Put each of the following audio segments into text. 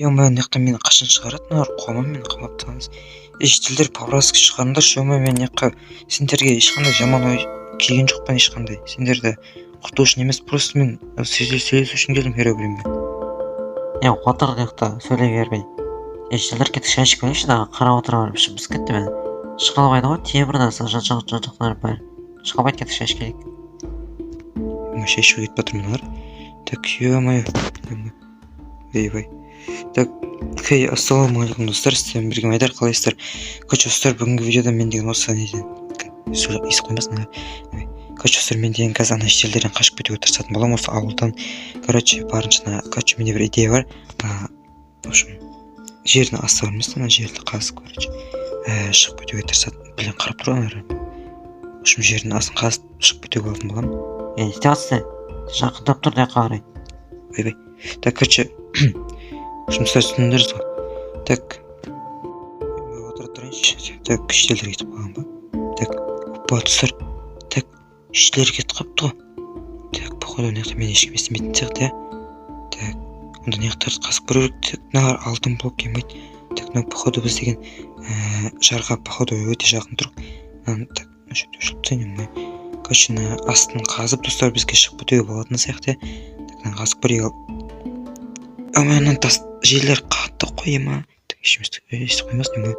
Ё-моё, мына жакта мени качан чыгарат? Мыналар коомон мени камап турганбыз. Эчтилдер по-братски чыгарыңдарчы. Ё-моё, мен жака сендерге эч кандай жаман ой кийген жокмун, эч кандай. Сендерди куртуу үчүн эмес, просто мен сүйлөшүү үчүн келдим, хере билем мен. Отыр жакта сөйлей бербей. Эчтилдер кетип шашып келиши дагы карап отура бериши биз кетти мен. Шыкалбайды го, темир да жажактар бар. Шыкалбайт кетип шашып келик. Шешип кетип атыр мыналар. Так, ё-моё. Эй-бай. Так, хей, ассаламу алейкум достор, сіздермен бірге Айдар, қалайсыздар? Короче, достар, бүгінгі видеода мен деген осы неден ес қоймасын. Короче, достар, мен деген қазір ана шетелдерден қашып кетуге тырысатын боламын осы ауылдан. Короче, барынша, короче, менде бір идея бар. В общем, жердің асты бар емес, ана жерді қазып, короче, шығып кетуге тырысатын. Білен қарап тұрған. В общем, жердің астын қазып шығып кетуге болатын боламын. Істеватсың, жақындап тұр да қарай. Ойбай. Так, короче, жұмыстар түсіндіңдер ғой. Так, отыра тұрайыншы. Так, шетелдер кетіп қалған ба? Так, опа, достар. Так, шетелдер кетіп қалыпты ғой. Так, походу, мына мен ешкім естімейтін сияқты, иә. Так, онда мына жақтарды қазып көру керек. Так, мыналар алтын блок келмейді. Так, мына походу біз деген жарға походу өте жақын тұрық. Так, короче, астын қазып, достар, бізге шығып кетуге болатын сияқты. Так, қазып көрейік алып. Мына тас жерлер қатты қойма. Так, ешті қоймасын, ема.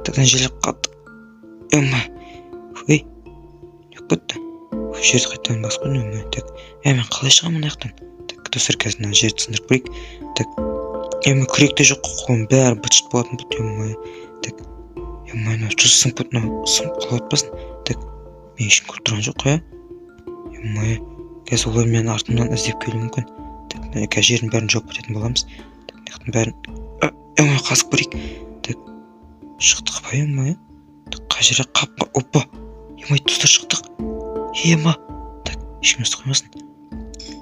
Так, жерлер қатты. Ема. Ой, жоқ кетті. Жерді қайтадан басқын, ема. Так, мен қалай шығам мына жақтан? Так, достар, қазір мына жерді сындырып көрейік. Так, ема, күректе жоқ қойым, бәрі бытшыт болатын бұд, ема. Так, ема, тұз сынып бұд, сынып қалып атпасын. Так, мен ешкім көріп тұрған жоқ қой, ема. Қазір олар мен артымнан іздеп келуі мүмкін. Так, жердің бәрін жауып кететін боламыз. Так, нектің бәрін... Ема, қазып көрейік. Так, шықтық ба, ема? Так, қажыра қапқа... Опа! Ема, достар, шықтық. Ема! Так, ешкім өсті қоймасын.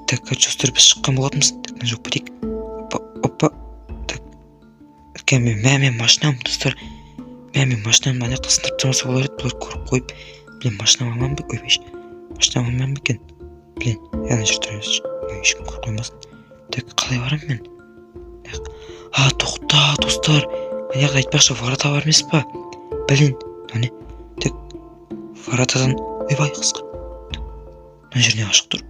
Так, достар, біз шыққан болатымыз. Так, жауып кетейік. Опа! Так, мен машинам, достар. Мен машинам анақта сындырып тұрмаса олар еді. Бұлар көріп қойып. Білен, машинам аман бек, ойбайш. Машинам аман бекен. Білен, яна жүр тұрайыз. Ешкім көріп қоймасын. Так, қалай барам мен? Тоқта, достар. Мен айтпақшы, варата бар емес па? Білін, не? Так, варатадан... Ойбай, қысқа. Мына жеріне ашық тұр.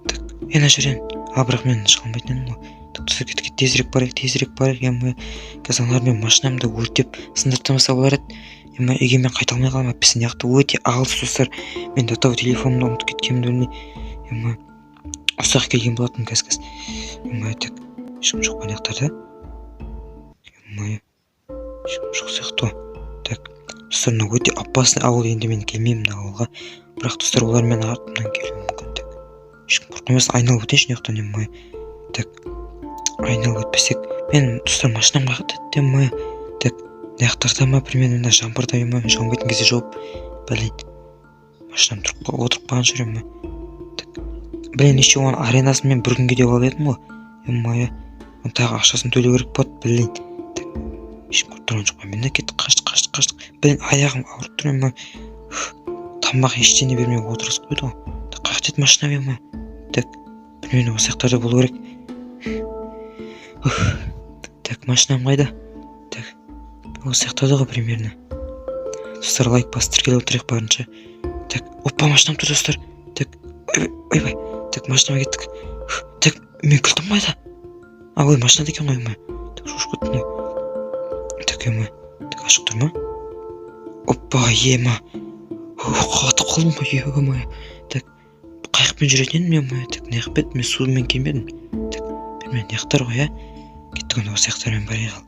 Так, ена жерен. Бірақ мен шығалмайтын едім ғой. Так, достар, кетке тезірек барайық. Қазанлар мен машинамды өртеп сындыртамаса болар еді. Үйге мен қайта алмай қалам. Пісін яқты өте алыс, достар. Мен датау телефонымды ұмытып кеткенімді білмей. Ұсақ келген болатын кәс. Так, ешкім жоқ мына жақтарда. Ешкім жоқ сияқты. Так, достар, мына өте опасный ауыл, енді мен келмеймін мына ауылға. Бірақ, достар, олар мен артымнан келуі мүмкін. Так, ешкім қорқымасын, айналып өтейінші мына жақтан. Так, айналып өтпесек, мен, достар, машинам қағыт етті. Так, мына жақтарда ма, примерно мына жамбырда жауынбайтын кезде жауып. Білейін, машинам отырып қалған жүр. Білен, еште оған аренасын мен бір күнге деп алып едім ғой. Тағы ақшасын төлеу керек болады, білен. Так, ешкім көріп тұрған жоқ. Мен кеттік, қаштық. Білен, аяғым ауырып тұр. Тамақ ештеңе бермей отырғызып қойды ғой. Так, қақт ет машина бе? Так, білмеймін, осы жақтарда болу керек. Так, машинам қайда? Так, осы жақтарда ғой примерно. Достар, лайк басып тіркеліп отырайық барынша. Так, опа, машинам тұр, достар. Так, ойбай. Так, машинама кеттік. Так, мен күлтім қайда? Ой, машинада екен ғой, Так, шошып кеттім ғой. Так, Так, ашық тұр ма? Опа, қатып қалдым ғой, Так, қайықпен жүретін едім, Так, неғып бет, мен сумен келмедім. Так, мен неқтар ғой, Кеттік онда осы яқтармен барайық ал.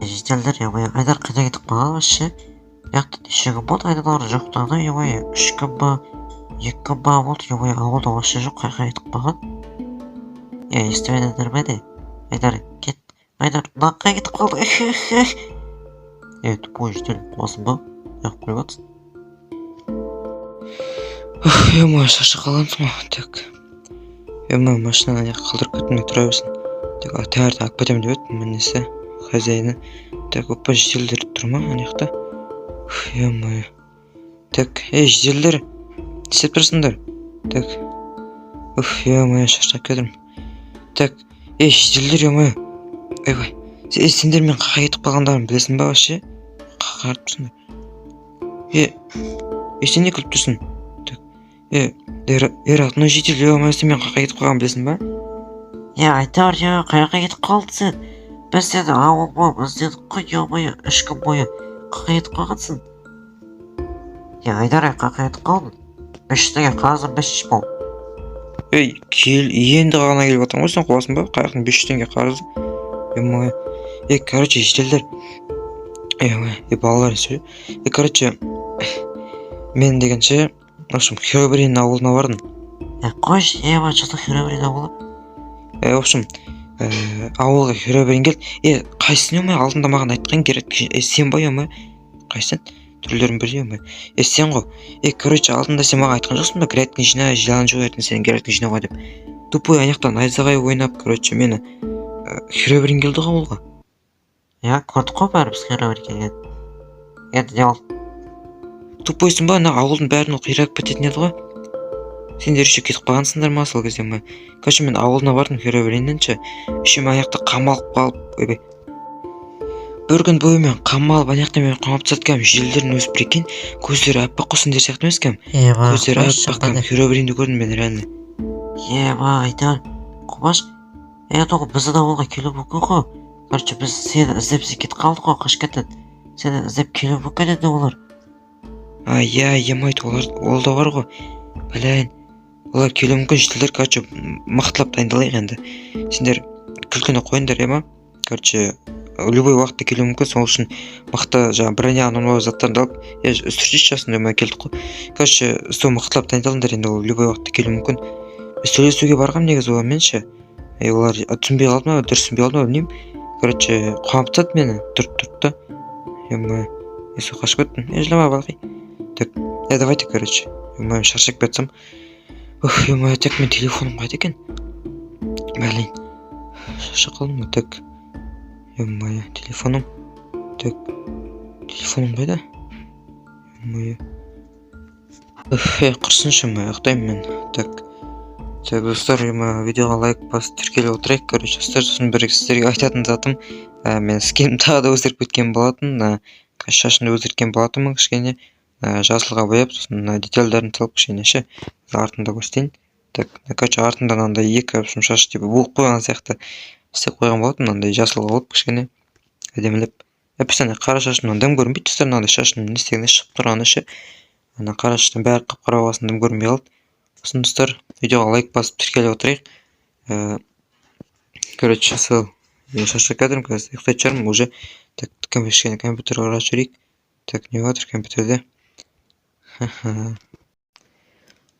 Жетелдер, Айдар қайда кетіп қалған вообще? Яқты нешегі болды, айдалар жоқтағына, 3 күн ба, 2 күн ба болды, ауылда вообще жоқ, қайқа кетіп қалған. Естімедіңдер ме де? Айдар, кет. Айдар, наққа кетіп қалды. Тупой жетел, қуасың ба? Яқып қойып атсын. Шашы қалансың ма? Так, машинаны қалдырып кеттім, тұра берсін. Так, тәңірден алып кетемін деп өттім, несі, хозяйны. Так, опа, жетелдер тұр ма, ана жақта? Так, жителдер, істеп тұрсыңдар. Так, ё-моё, шаршап кетірмін. Так, шетелдер, ё-моё. Ойбай. Сендер мен қақай кетіп қалғандарын білесің ба вообще? Қарап тұрсыңдар. Сен не күліп тұрсың? Так, Ирак, ну шетел, ё-моё, сен мен қақай кетіп қалғанын білесің ба? Айдар, қаяққа кетіп қалдың сен? Біз сені ауыл болып іздедік қой, ё-моё, 3 күн бойы қаяққа кетіп қалғансың. Айдар, қаяққа кетіп қалдың? Бешіктегі қарызым 500 бол. Енді ғана келіп жатырмын ғой, сен қуасың ба? Қаяқтың 500 теңге қарызы? Ё-моё. Короче, шетелдер. Балалар сөyle. Короче, мен дегенше, в общем, Херобрин ауылына бардым. Қойшы, жылы Херобрин ауылы. В общем, ауылға Херобрин келді. Қайсың, ё-моё, алдында маған айтқан керек. Сен ба, ё-моё? Қайсың? Түрлерін бір, ё-моё. Сен ғой. Короче, алдында сен маған айтқан жоқсың ба? Грядкин жина, жалан жоқ ертең сен Грядкин жинауға деп. Тупой аяқтан найзағай ойнап, короче, мені Херобрин келді ғой ауылға. Көрдік қой бәріміз Херобрин келген. Енді не болды? Тупойсың ба? Ана ауылдың бәрін қирап кететін еді ғой. Сендер үшеу кетіп қалғансыңдар ма сол кезде ме? Короче, мен ауылына бардым Херобриннен ше. Үшеуім аяқта қамалып қалып, ойбай. Бір күн бойы мен қамалып аяқта мен қамап тастаткам. Жүйелерін өсіп екен, көздері аппақ қосындер сияқты емес кәм. Көздері аппақ кәм. Херобринді көрдім мен реально. Айдар, Құбаш, тоғы бізді де ауылға келу мүмкін ғой. Короче, біз сені іздеп кетіп қалдық қой, қашқаттан. Сені іздеп келу мүмкін еді олар. Емайт, ол да бар ғой. Біләйін. Олар келу мүмкін, шетелдер, короче, мықтылап дайындалайық енді. Сендер күлкіні қойыңдар, ема? Короче, любой уақытта келу мүмкін, сол үшін мықты броня анонмау заттарды алып, үстіршіш жасында ма келдік қой. Короче, сол мықтылап дайындалыңдар енді, ол любой уақытта келу мүмкін. Сөйлесуге барғам негізі олармен ше. Олар түсінбей қалды ма, дұрыс түсінбей қалды ма, білмеймін. Короче, қуанып тастады мені, тұрды. Сол қашып кеттім. Жылама балқи. Так, давайте, короче. Шаршап кетсем. Так, мен телефоным қайда екен? Блин. Шаршап қалдым ма? Так. Телефоным. Так. Телефоным қайда? Құрсыншы ма, ұйықтаймын мен. Так, достар, видеоға лайк басып тіркеліп отырайық. Короче, сосын бір сіздерге айтатын затым, мен скинім тағы да өзгеріп кеткен болатын, шашымды өзгерткен болатынмын кішкене, жасылға бояп, сосын детальдарын салып кішкене ше, артында көрсетейін. Так, короче, артында мынандай екі шаш типа буып қойған сияқты істеп қойған болатын, мынандай жасылға болып кішкене әдемілеп. Постоянно қара шашымнан дым көрінбейді, достар, мынандай шашымның не істегенде шығып тұрғаны ше. Ана қара шаштың бәрі қап-қара болғасын дым көрінбей қалды. Сосын достар, видеоға лайк басып тіркеліп отырайық. Короче, сол шаршап кетірмін, қазір ұйықтайтын шығармын уже. Так, кішкене компьютерға қарап жүрейік. Так, не жатыр компьютерде?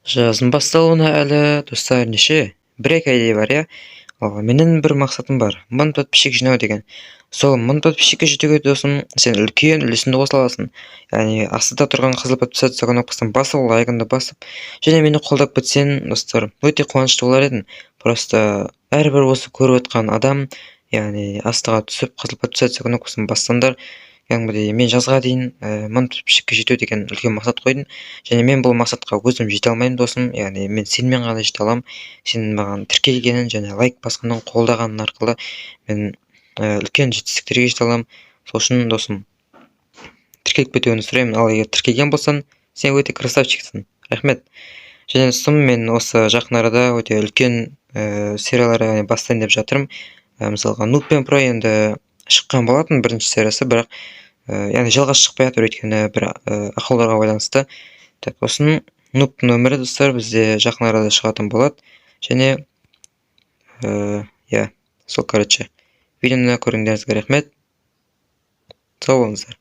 Жазым басталуына әлі, достар, неше? 1-2 айдай бар, я? Менің бір мақсатым бар. 1000 подписчик жинау деген. Сол 1000 подписчикке жетуге досым, сен үлкен үлесіңді қоса аласың. Яғни астында тұрған қызыл подписация кнопкасын басып, лайкыңды басып, және мені қолдап кетсең, достар, өте қуанышты болар едім. Просто әрбір осы көріп отқан адам, яғни астыға түсіп, қызыл подписация кнопкасын бассаңдар, яғни мен жазға дейін 1000 подписчикке жету деген үлкен мақсат қойдым. Және мен бұл мақсатқа өзім жете алмаймын, досым. Яғни мен сенімен ғана жете аламын. Сенің маған тіркелгенін және лайк басқанын қолдағаның арқылы мен үлкен жетістіктерге жете аламын. Сол үшін, досым, тіркеліп кетуіңді сұраймын. Ал егер тіркелген болсаң, сен өте красавчиксің. Рахмет. Және достым, мен осы жақын арада өте үлкен сериялар бастайын деп жатырмын. Мысалға, Noob пен Pro енді шыққан болатын бірінші сериясы, бірақ яғни жалғасы шықпай жатыр, өйткені бір ақауларға байланысты. Так, осының Noob нөмірі, достар, бізде жақын арада шығатын болады. Және сол, короче, видеоны көргендеріңізге рахмет. Сау болыңыздар.